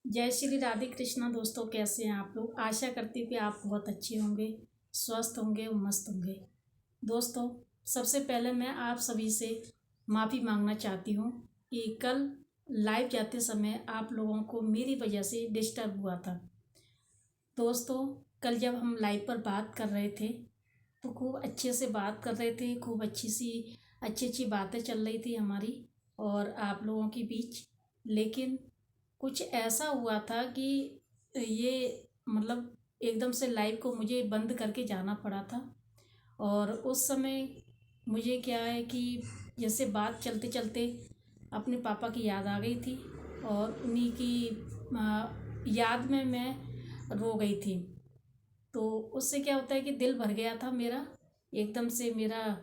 जय श्री राधे कृष्णा। दोस्तों, कैसे हैं आप लोग? आशा करती हूँ कि आप बहुत अच्छे होंगे, स्वस्थ होंगे और मस्त होंगे। दोस्तों, सबसे पहले मैं आप सभी से माफ़ी मांगना चाहती हूँ कि कल लाइव जाते समय आप लोगों को मेरी वजह से डिस्टर्ब हुआ था। दोस्तों, कल जब हम लाइव पर बात कर रहे थे तो खूब अच्छे से बात कर रहे थे, खूब अच्छी अच्छी बातें चल रही थी हमारी और आप लोगों के बीच। लेकिन कुछ ऐसा हुआ था कि ये मतलब एकदम से लाइव को मुझे बंद करके जाना पड़ा था। और उस समय मुझे क्या है कि जैसे बात चलते चलते अपने पापा की याद आ गई थी और उन्हीं की याद में मैं रो गई थी। तो उससे क्या होता है कि दिल भर गया था मेरा, एकदम से मेरा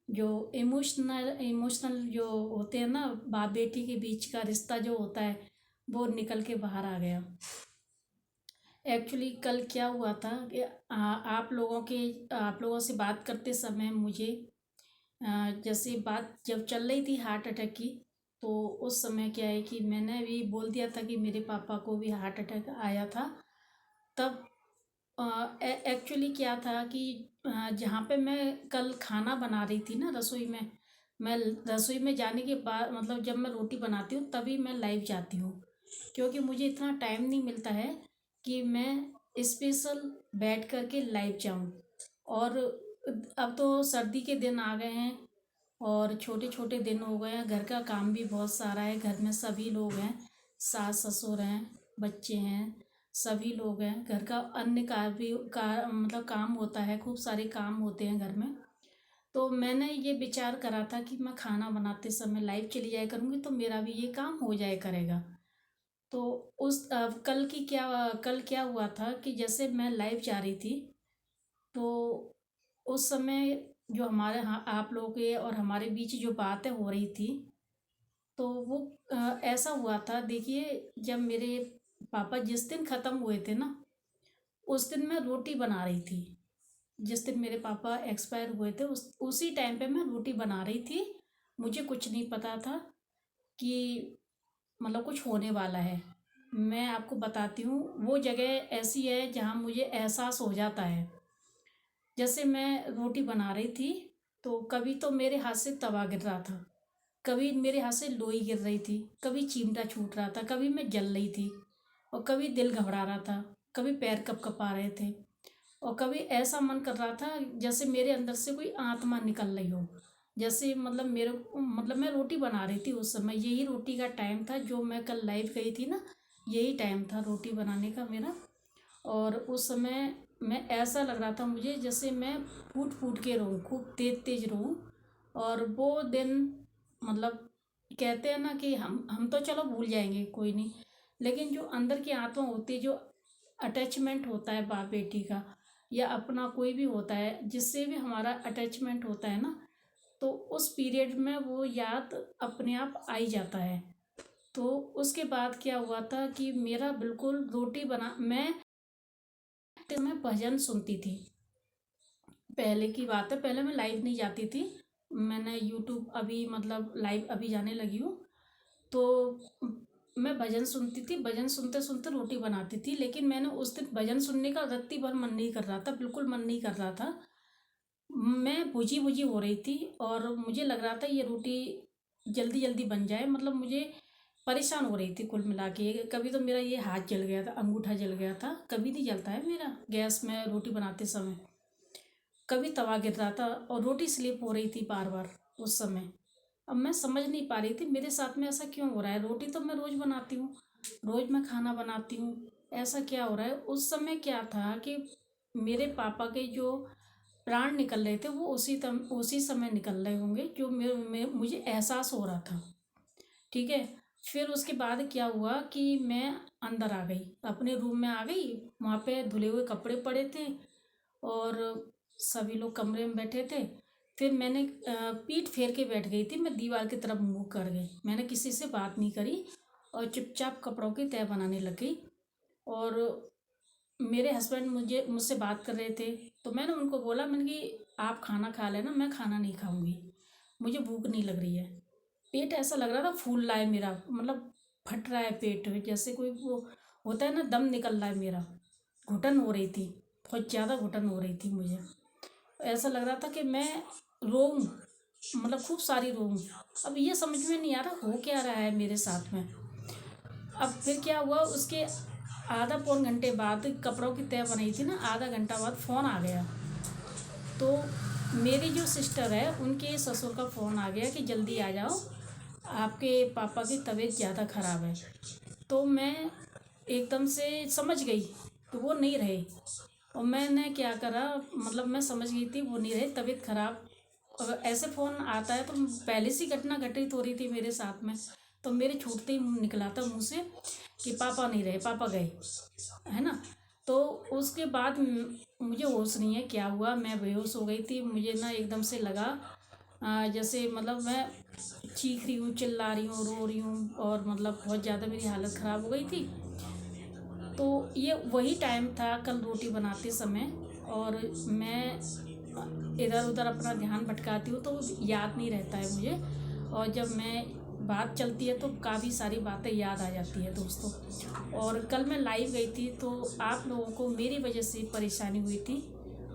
जो इमोशनल इमोशनल जो होते हैं ना, बाप बेटी के बीच का रिश्ता जो होता है वो निकल के बाहर आ गया। एक्चुअली कल क्या हुआ था कि आप लोगों से बात करते समय मुझे जैसे बात जब चल रही थी हार्ट अटैक की, तो उस समय क्या है कि मैंने भी बोल दिया था कि मेरे पापा को भी हार्ट अटैक आया था। तब एक्चुअली क्या था कि जहाँ पे मैं कल खाना बना रही थी ना रसोई में, मैं रसोई में जाने के बाद मतलब जब मैं रोटी बनाती हूँ तभी मैं लाइव जाती हूँ, क्योंकि मुझे इतना टाइम नहीं मिलता है कि मैं स्पेशल बैठ कर के लाइव जाऊँ। और अब तो सर्दी के दिन आ गए हैं और छोटे छोटे दिन हो गए हैं, घर का काम भी बहुत सारा है, घर में सभी लोग हैं, सास ससुर हैं, बच्चे हैं, सभी लोग हैं। घर का अन्य कार्य भी मतलब काम होता है, खूब सारे काम होते हैं घर में। तो मैंने ये विचार करा था कि मैं खाना बनाते समय लाइव चली जाया करूँगी तो मेरा भी ये काम हो जाया करेगा। तो कल क्या हुआ था कि जैसे मैं लाइव जा रही थी तो उस समय जो हमारे यहाँ आप लोगों के और हमारे बीच जो बातें हो रही थी, तो वो ऐसा हुआ था। देखिए, जब मेरे पापा जिस दिन ख़त्म हुए थे ना, उस दिन मैं रोटी बना रही थी। जिस दिन मेरे पापा एक्सपायर हुए थे उसी टाइम पे मैं रोटी बना रही थी। मुझे कुछ नहीं पता था कि मतलब कुछ होने वाला है। मैं आपको बताती हूँ, वो जगह ऐसी है जहाँ मुझे एहसास हो जाता है। जैसे मैं रोटी बना रही थी तो कभी तो मेरे हाथ से तवा गिर रहा था, कभी मेरे हाथ से लोई गिर रही थी, कभी चिमटा छूट रहा था, कभी मैं जल रही थी और कभी दिल घबरा रहा था, कभी पैर कँपा रहे थे और कभी ऐसा मन कर रहा था जैसे मेरे अंदर से कोई आत्मा निकल रही हो। जैसे मतलब मैं रोटी बना रही थी उस समय, यही रोटी का टाइम था जो मैं कल लाइव गई थी ना, यही टाइम था रोटी बनाने का मेरा। और उस समय मैं ऐसा लग रहा था मुझे जैसे मैं फूट फूट के रोऊँ, खूब तेज तेज रोऊँ। और वो दिन मतलब कहते हैं ना कि हम तो चलो भूल जाएंगे, कोई नहीं, लेकिन जो अंदर की आत्मा होती है, जो अटैचमेंट होता है बाप बेटी का या अपना कोई भी होता है जिससे भी हमारा अटैचमेंट होता है ना, तो उस पीरियड में वो याद अपने आप आ ही जाता है। तो उसके बाद क्या हुआ था कि मेरा बिल्कुल रोटी बना मैं भजन सुनती थी। पहले की बात है, पहले मैं लाइव नहीं जाती थी। मैंने यूट्यूब अभी मतलब लाइव अभी जाने लगी हूँ। तो मैं भजन सुनती थी, भजन सुनते सुनते रोटी बनाती थी। लेकिन मैंने उस दिन भजन सुनने का रत्ती भर मन नहीं कर रहा था, बिल्कुल मन नहीं कर रहा था। मैं बुझी बुझी हो रही थी और मुझे लग रहा था ये रोटी जल्दी जल्दी बन जाए, मतलब मुझे परेशान हो रही थी कुल मिला के। कभी तो मेरा ये हाथ जल गया था, अंगूठा जल गया था, कभी नहीं जलता है मेरा गैस में रोटी बनाते समय। कभी तवा गिर रहा था और रोटी स्लिप हो रही थी बार बार उस समय। अब मैं समझ नहीं पा रही थी मेरे साथ में ऐसा क्यों हो रहा है। रोटी तो मैं रोज़ बनाती हूँ, रोज़ मैं खाना बनाती हूँ, ऐसा क्या हो रहा है। उस समय क्या था कि मेरे पापा के जो प्राण निकल रहे थे वो उसी समय निकल रहे होंगे, जो मुझे एहसास हो रहा था। ठीक है। फिर उसके बाद क्या हुआ कि मैं अंदर आ गई, अपने रूम में आ गई। वहाँ पे धुले हुए कपड़े पड़े थे और सभी लोग कमरे में बैठे थे। फिर मैंने पीठ फेर के बैठ गई थी, मैं दीवार की तरफ मुँह कर गई, मैंने किसी से बात नहीं करी और चुपचाप कपड़ों की तह बनाने लग गई। और मेरे हस्बैंड मुझसे बात कर रहे थे तो मैंने उनको बोला, मैंने कि आप खाना खा लेना, मैं खाना नहीं खाऊंगी, मुझे भूख नहीं लग रही है। पेट ऐसा लग रहा था फूल रहा है मेरा, मतलब फट रहा है पेट, जैसे कोई वो होता है ना, दम निकल रहा है मेरा। घुटन हो रही थी, बहुत ज़्यादा घुटन हो रही थी मुझे। ऐसा लग रहा था कि मैं रोऊं, मतलब खूब सारी रोऊं। अब ये समझ में नहीं आ रहा हो क्या रहा है मेरे साथ में। अब फिर क्या हुआ, उसके आधा पौन घंटे बाद, कपड़ों की तह बनाई थी ना, आधा घंटा बाद फ़ोन आ गया। तो मेरी जो सिस्टर है उनके ससुर का फ़ोन आ गया कि जल्दी आ जाओ, आपके पापा की तबीयत ज़्यादा ख़राब है। तो मैं एकदम से समझ गई कि वो नहीं रहे। और मैंने क्या करा, मतलब मैं समझ गई थी वो नहीं रहे, तबीयत खराब। अगर ऐसे फ़ोन आता है तो पहले से घटना घटित हो रही थी मेरे साथ में, तो मेरे छूटते ही मुँह निकला था मुँह से कि पापा नहीं रहे, पापा गए, है ना। तो उसके बाद मुझे होश नहीं है क्या हुआ, मैं बेहोश हो गई थी। मुझे ना एकदम से लगा जैसे मतलब मैं चीख रही हूँ, चिल्ला रही हूँ, रो रही हूँ, और मतलब बहुत ज़्यादा मेरी हालत ख़राब हो गई थी। तो ये वही टाइम था कल रोटी बनाते समय, और मैं इधर उधर अपना ध्यान भटकाती हूँ तो याद नहीं रहता है मुझे। और जब मैं बात चलती है तो काफ़ी सारी बातें याद आ जाती है दोस्तों। और कल मैं लाइव गई थी तो आप लोगों को मेरी वजह से परेशानी हुई थी,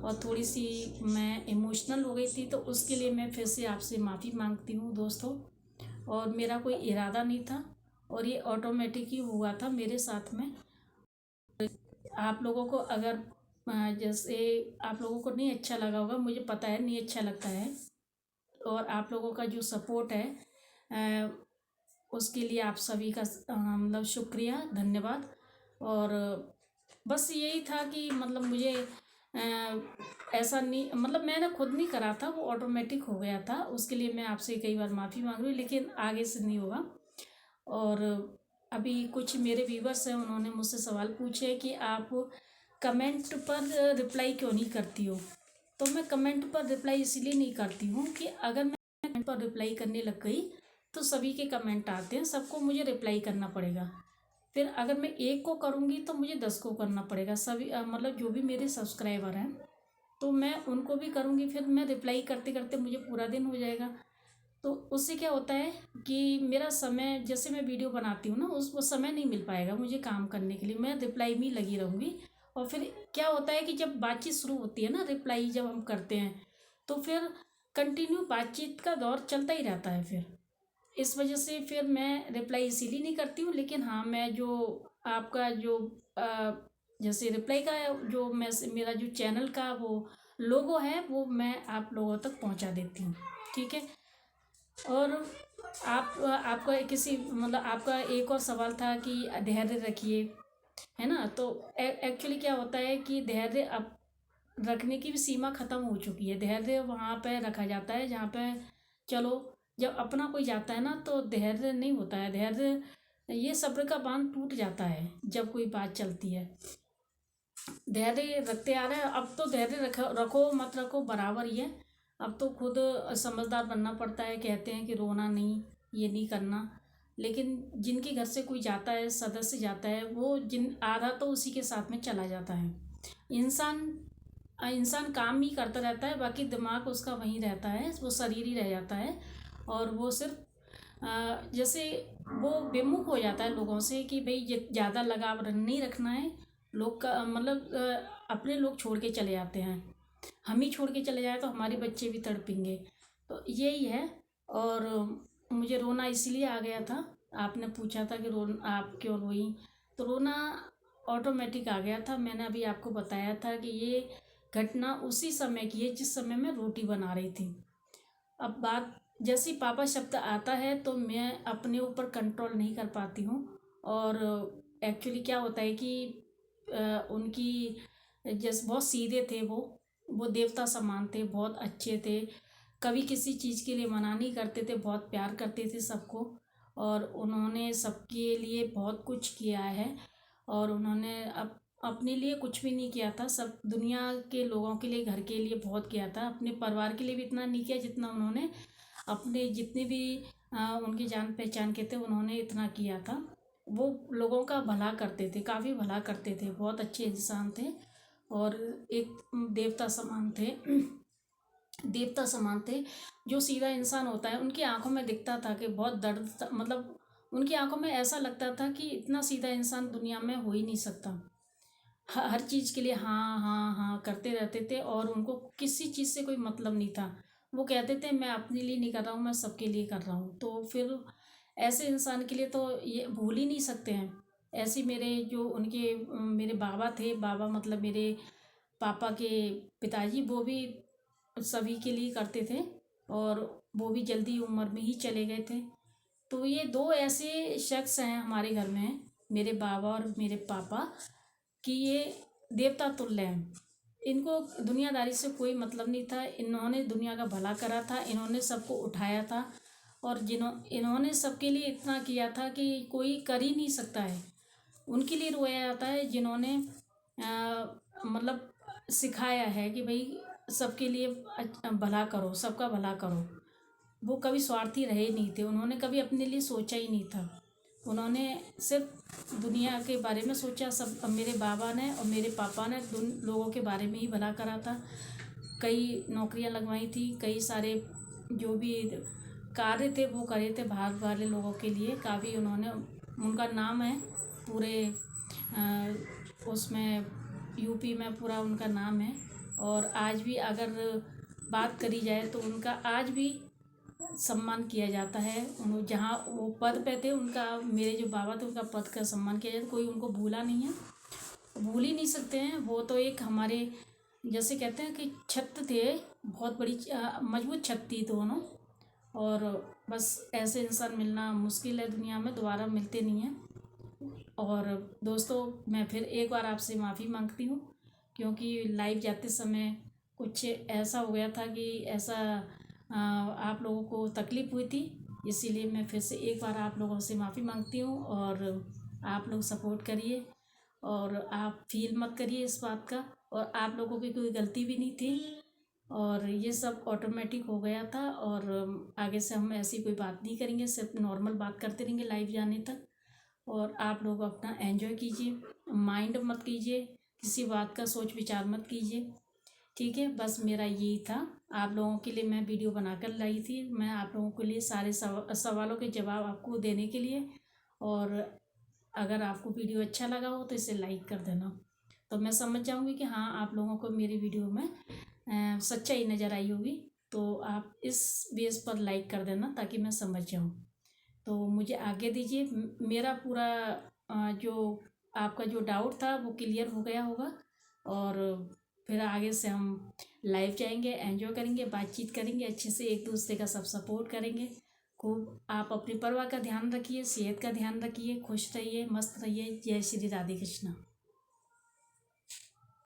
और थोड़ी सी मैं इमोशनल हो गई थी, तो उसके लिए मैं फिर से आपसे माफ़ी मांगती हूँ दोस्तों। और मेरा कोई इरादा नहीं था, और ये ऑटोमेटिक ही हुआ था मेरे साथ में। आप लोगों को अगर जैसे आप लोगों को नहीं अच्छा लगा होगा, मुझे पता है नहीं अच्छा लगता है। और आप लोगों का जो सपोर्ट है अ, उसके लिए आप सभी का मतलब शुक्रिया, धन्यवाद। और बस यही था कि मतलब मुझे ऐसा नहीं, मतलब मैंने खुद नहीं करा था, वो ऑटोमेटिक हो गया था। उसके लिए मैं आपसे कई बार माफ़ी मांग रही हूँ, लेकिन आगे से नहीं होगा। और अभी कुछ मेरे व्यूवर्स हैं, उन्होंने मुझसे सवाल पूछे कि आप कमेंट पर रिप्लाई क्यों नहीं करती हो। तो मैं कमेंट पर रिप्लाई इसलिए नहीं करती हूँ कि अगर मैं कमेंट पर रिप्लाई करने लग गई तो सभी के कमेंट आते हैं, सबको मुझे रिप्लाई करना पड़ेगा। फिर अगर मैं एक को करूँगी तो मुझे 10 को करना पड़ेगा, सभी मतलब जो भी मेरे सब्सक्राइबर हैं, तो मैं उनको भी करूँगी, फिर मैं रिप्लाई करते करते मुझे पूरा दिन हो जाएगा। तो उससे क्या होता है कि मेरा समय, जैसे मैं वीडियो बनाती हूँ ना, उस वो समय नहीं मिल पाएगा मुझे काम करने के लिए, मैं रिप्लाई में ही लगी रहूँगी। और फिर क्या होता है कि जब बातचीत शुरू होती है ना, रिप्लाई जब हम करते हैं, तो फिर कंटिन्यू बातचीत का दौर चलता ही रहता है। फिर इस वजह से फिर मैं रिप्लाई इसीलिए नहीं करती हूँ। लेकिन हाँ, मैं जो आपका जो अ, जैसे रिप्लाई का जो मेरा जो चैनल का वो लोगो है, वो मैं आप लोगों तक पहुँचा देती हूँ, ठीक है। और आपका किसी मतलब आपका एक और सवाल था कि धैर्य रखिए, है ना। तो एक्चुअली क्या होता है कि धैर्य अब रखने की भी सीमा ख़त्म हो चुकी है। धैर्य वहाँ पे रखा जाता है जहाँ पे, चलो, जब अपना कोई जाता है ना तो धैर्य नहीं होता है। धैर्य, ये सब्र का बांध टूट जाता है जब कोई बात चलती है। धैर्य रखते आ रहे हैं, अब तो धैर्य रखो रखो मत रखो बराबर ही है। अब तो खुद समझदार बनना पड़ता है। कहते हैं कि रोना नहीं, ये नहीं करना, लेकिन जिनके घर से कोई जाता है, सदस्य जाता है, वो जिन आधा तो उसी के साथ में चला जाता है। इंसान इंसान काम ही करता रहता है, बाकी दिमाग उसका वहीं रहता है, वो शरीर ही रह जाता है। और वो सिर्फ जैसे वो विमुख हो जाता है लोगों से कि भाई ये ज़्यादा लगाव नहीं रखना है। लोग का मतलब अपने लोग छोड़ के चले जाते हैं, हम ही छोड़ के चले जाए तो हमारे बच्चे भी तड़पेंगे। तो यही है। और मुझे रोना इसलिए आ गया था, आपने पूछा था कि आप क्यों रोई। तो रोना ऑटोमेटिक आ गया था। मैंने अभी आपको बताया था कि ये घटना उसी समय की है जिस समय मैं रोटी बना रही थी। अब बात, जैसे ही पापा शब्द आता है तो मैं अपने ऊपर कंट्रोल नहीं कर पाती हूँ। और एक्चुअली क्या होता है कि उनकी, जैसे बहुत सीधे थे वो देवता समान थे, बहुत अच्छे थे, कभी किसी चीज़ के लिए मना नहीं करते थे, बहुत प्यार करते थे सबको। और उन्होंने सबके लिए बहुत कुछ किया है। और उन्होंने अपने लिए कुछ भी नहीं किया था, सब दुनिया के लोगों के लिए, घर के लिए बहुत किया था। अपने परिवार के लिए भी इतना नहीं किया जितना उन्होंने अपने जितने भी उनकी जान पहचान के थे उन्होंने इतना किया था। वो लोगों का भला करते थे, काफ़ी भला करते थे, बहुत अच्छे इंसान थे। और एक देवता समान थे। देवता समान थे। जो सीधा इंसान होता है उनकी आंखों में दिखता था कि बहुत दर्द मतलब उनकी आंखों में ऐसा लगता था कि इतना सीधा इंसान दुनिया में हो ही नहीं सकता। हर चीज़ के लिए हाँ हाँ हाँ करते रहते थे और उनको किसी चीज़ से कोई मतलब नहीं था। वो कहते थे मैं अपने लिए नहीं कर रहा हूँ, मैं सबके लिए कर रहा हूँ। तो फिर ऐसे इंसान के लिए तो ये भूल ही नहीं सकते हैं। ऐसे मेरे जो उनके मेरे बाबा थे, बाबा मतलब मेरे पापा के पिताजी, वो भी सभी के लिए करते थे और वो भी जल्दी उम्र में ही चले गए थे। तो ये दो ऐसे शख्स हैं हमारे घर में, मेरे बाबा और मेरे पापा, कि ये देवता तुल्य हैं। इनको दुनियादारी से कोई मतलब नहीं था। इन्होंने दुनिया का भला करा था, इन्होंने सबको उठाया था और इन्होंने सबके लिए इतना किया था कि कोई कर ही नहीं सकता है। उनके लिए रोया जाता है जिन्होंने मतलब सिखाया है कि भाई सबके लिए भला करो, सबका भला करो। वो कभी स्वार्थी रहे नहीं थे, उन्होंने कभी अपने लिए सोचा ही नहीं था। उन्होंने सिर्फ दुनिया के बारे में सोचा। सब मेरे बाबा ने और मेरे पापा ने लोगों के बारे में ही भला करा था। कई नौकरियां लगवाई थी, कई सारे जो भी कार्य थे वो करे थे बाहर वाले लोगों के लिए। काफ़ी उन्होंने, उनका नाम है पूरे उसमें यूपी में पूरा उनका नाम है। और आज भी अगर बात करी जाए तो उनका आज भी सम्मान किया जाता है। उन जहाँ वो पद पे थे, उनका, मेरे जो बाबा थे उनका पद का सम्मान किया जाता है। कोई उनको भूला नहीं है, भूल ही नहीं सकते हैं। वो तो एक हमारे जैसे कहते हैं कि छत थे, बहुत बड़ी मजबूत छत थी दोनों। और बस ऐसे इंसान मिलना मुश्किल है, दुनिया में दोबारा मिलते नहीं हैं। और दोस्तों, मैं फिर एक बार आपसे माफ़ी मांगती हूँ क्योंकि लाइव जाते समय कुछ ऐसा हो गया था कि ऐसा आप लोगों को तकलीफ़ हुई थी। इसीलिए मैं फिर से एक बार आप लोगों से माफ़ी मांगती हूँ और आप लोग सपोर्ट करिए और आप फील मत करिए इस बात का। और आप लोगों की कोई गलती भी नहीं थी और ये सब ऑटोमेटिक हो गया था। और आगे से हम ऐसी कोई बात नहीं करेंगे, सिर्फ नॉर्मल बात करते रहेंगे लाइव जाने तक। और आप लोग अपना एंजॉय कीजिए, माइंड मत कीजिए, किसी बात का सोच विचार मत कीजिए, ठीक है। बस मेरा यही था, आप लोगों के लिए मैं वीडियो बनाकर लाई थी। मैं आप लोगों के लिए सारे सवालों के जवाब आपको देने के लिए। और अगर आपको वीडियो अच्छा लगा हो तो इसे लाइक कर देना, तो मैं समझ जाऊंगी कि हाँ आप लोगों को मेरी वीडियो में सच्चाई नज़र आई होगी। तो आप इस बेस पर लाइक कर देना ताकि मैं समझ जाऊँ। तो मुझे आगे दीजिए, मेरा पूरा जो आपका जो डाउट था वो क्लियर हो गया होगा। और फिर आगे से हम लाइव जाएंगे, एंजॉय करेंगे, बातचीत करेंगे, अच्छे से एक दूसरे का सब सपोर्ट करेंगे। खूब आप अपनी परवाह का ध्यान रखिए, सेहत का ध्यान रखिए, खुश रहिए, मस्त रहिए। जय श्री राधे कृष्णा।